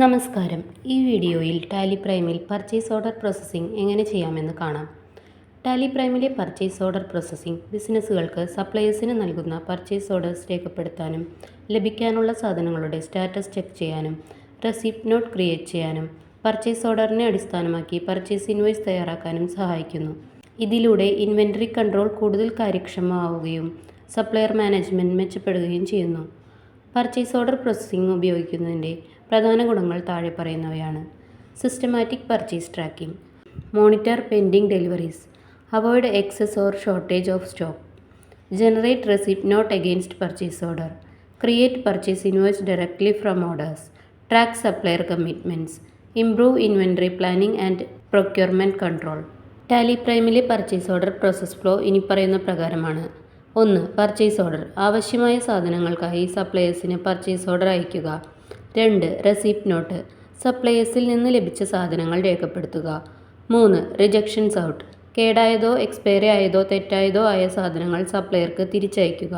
നമസ്കാരം. ഈ വീഡിയോയിൽ ടാലി പ്രൈമിൽ പർച്ചേസ് ഓർഡർ പ്രോസസ്സിംഗ് എങ്ങനെ ചെയ്യാമെന്ന് കാണാം. ടാലി പ്രൈമിലെ പർച്ചേസ് ഓർഡർ പ്രോസസ്സിംഗ് ബിസിനസ്സുകൾക്ക് സപ്ലയേഴ്സിന് നൽകുന്ന പർച്ചേസ് ഓർഡേഴ്സ് രേഖപ്പെടുത്താനും ലഭിക്കാനുള്ള സാധനങ്ങളുടെ സ്റ്റാറ്റസ് ചെക്ക് ചെയ്യാനും റെസിപ്റ്റ് നോട്ട് ക്രിയേറ്റ് ചെയ്യാനും പർച്ചേസ് ഓർഡറിനെ അടിസ്ഥാനമാക്കി പർച്ചേസ് ഇൻവോയ്സ് തയ്യാറാക്കാനും സഹായിക്കുന്നു. ഇതിലൂടെ ഇൻവെന്ററി കൺട്രോൾ കൂടുതൽ കാര്യക്ഷമമാവുകയും സപ്ലയർ മാനേജ്മെന്റ് മെച്ചപ്പെടുകയും ചെയ്യുന്നു. പർച്ചേസ് ഓർഡർ പ്രോസസ്സിംഗ് ഉപയോഗിക്കുന്നതിൻ്റെ പ്രധാന ഗുണങ്ങൾ താഴെ പറയുന്നവയാണ്. Systematic purchase tracking, monitor pending deliveries, avoid excess or shortage of stock, generate receipt note against purchase order, create purchase invoice directly from orders, track supplier commitments, improve inventory planning and procurement control. Tally പ്രൈമിലെ purchase order process flow ഇനി പറയുന്ന പ്രകാരമാണ്. 1. Purchase order. ആവശ്യമായ സാധനങ്ങൾക്കായി സപ്ലയേഴ്സിന് purchase order അയയ്ക്കുക. 2. Receipt not. സപ്ലയേഴ്സിൽ നിന്ന് ലഭിച്ച സാധനങ്ങൾ രേഖപ്പെടുത്തുക. 3. Rejections out. കേടായതോ എക്സ്പയറി ആയതോ തെറ്റായതോ ആയ സാധനങ്ങൾ സപ്ലയർക്ക് തിരിച്ചയക്കുക.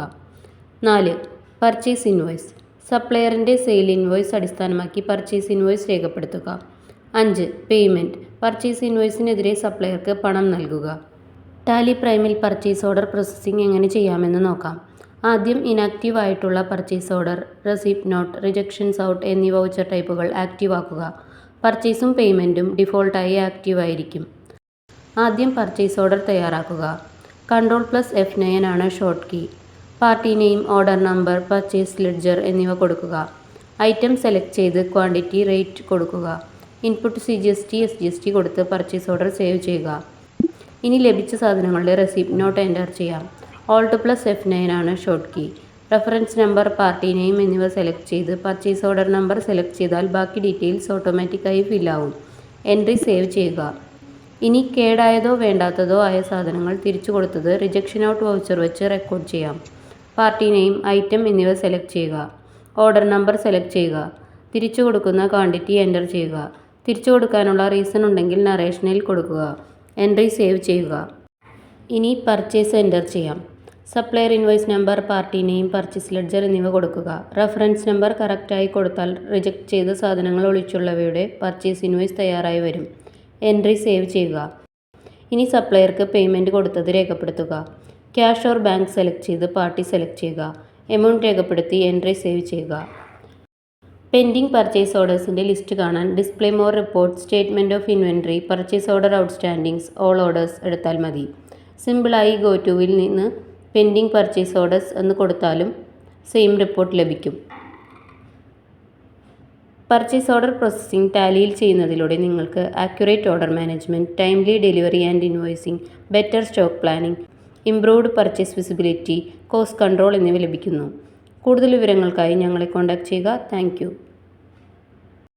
4. Purchase invoice. സപ്ലയറിൻ്റെ സെയിൽ ഇൻവോയ്സ് അടിസ്ഥാനമാക്കി പർച്ചേസ് ഇൻവോയ്സ് രേഖപ്പെടുത്തുക. 5. പേയ്മെൻറ്റ്. പർച്ചേസ് ഇൻവോയ്സിനെതിരെ സപ്ലയർക്ക് പണം നൽകുക. ടാലി പ്രൈമിൽ പർച്ചേസ് ഓർഡർ പ്രോസസ്സിംഗ് എങ്ങനെ ചെയ്യാമെന്ന് നോക്കാം. ആദ്യം ഇനാക്റ്റീവ് ആയിട്ടുള്ള purchase order, receipt note, rejections out എന്നീ വൗച്ചർ ടൈപ്പുകൾ ആക്റ്റീവ് ആക്കുക. പർച്ചേസും പേയ്മെൻറ്റും ഡിഫോൾട്ടായി ആക്റ്റീവ് ആയിരിക്കും. ആദ്യം പർച്ചേസ് ഓർഡർ തയ്യാറാക്കുക. Ctrl+F9 ആണ് short key. Party name, order number, purchase ledger എന്നിവ കൊടുക്കുക. ഐറ്റം സെലക്ട് ചെയ്ത് ക്വാണ്ടിറ്റി, റേറ്റ് കൊടുക്കുക. ഇൻപുട്ട് CGST, SGST കൊടുത്ത് പർച്ചേസ് ഓർഡർ സേവ് ചെയ്യുക. ഇനി ലഭിച്ച സാധനങ്ങളുടെ റെസിപ്റ്റ് നോട്ട് എൻ്റർ ചെയ്യാം. Alt+F9 ആണ് short key. Reference number, party name എന്നിവ സെലക്ട് ചെയ്ത് പർച്ചേസ് ഓർഡർ നമ്പർ സെലക്ട് ചെയ്താൽ ബാക്കി ഡീറ്റെയിൽസ് ഓട്ടോമാറ്റിക്കായി ഫില്ലാവും. എൻട്രി സേവ് ചെയ്യുക. ഇനി കേടായതോ വേണ്ടാത്തതോ ആയ സാധനങ്ങൾ തിരിച്ചു കൊടുത്തത് റിജക്ഷൻ ഔട്ട് വൗച്ചർ വെച്ച് റെക്കോർഡ് ചെയ്യാം. പാർട്ടി നെയിം, ഐറ്റം എന്നിവ സെലക്ട് ചെയ്യുക. ഓർഡർ നമ്പർ സെലക്ട് ചെയ്യുക. തിരിച്ചു കൊടുക്കുന്ന ക്വാണ്ടിറ്റി എൻ്റർ ചെയ്യുക. തിരിച്ചു കൊടുക്കാനുള്ള റീസൺ ഉണ്ടെങ്കിൽ നറേഷനിൽ കൊടുക്കുക. എൻട്രി സേവ് ചെയ്യുക. ഇനി പർച്ചേസ് എൻ്റർ ചെയ്യാം. Supplier invoice number, party name, purchase ledger എന്നിവ കൊടുക്കുക. റഫറൻസ് നമ്പർ കറക്റ്റായി കൊടുത്താൽ റിജക്റ്റ് ചെയ്ത സാധനങ്ങൾ ഒഴിച്ചുള്ളവയുടെ പർച്ചേസ് ഇൻവോയ്സ് തയ്യാറായി വരും. എൻട്രി സേവ് ചെയ്യുക. ഇനി സപ്ലയർക്ക് പേയ്മെൻറ്റ് കൊടുത്തത് രേഖപ്പെടുത്തുക. ക്യാഷ് ഓർ ബാങ്ക് സെലക്ട് ചെയ്ത് പാർട്ടി സെലക്ട് ചെയ്യുക. എമൗണ്ട് രേഖപ്പെടുത്തി എൻട്രി സേവ് ചെയ്യുക. പെൻഡിംഗ് പർച്ചേസ് ഓർഡേഴ്സിൻ്റെ ലിസ്റ്റ് കാണാൻ display more report, statement of inventory, purchase order outstandings, all orders എടുത്താൽ മതി. സിമ്പിളായി ഗോ ടുവിൽ നിന്ന് പെൻഡിംഗ് പർച്ചേസ് ഓർഡേഴ്സ് എന്ന് കൊടുത്താലും സെയിം റിപ്പോർട്ട് ലഭിക്കും. പർച്ചേസ് ഓർഡർ പ്രോസസ്സിംഗ് ടാലിയിൽ ചെയ്യുന്നതിലൂടെ നിങ്ങൾക്ക് accurate order management, timely delivery and invoicing, better stock planning, improved purchase visibility, cost control എന്നിവ ലഭിക്കുന്നു. കൂടുതൽ വിവരങ്ങൾക്കായി ഞങ്ങളെ കോൺടാക്റ്റ് ചെയ്യുക. Thank you.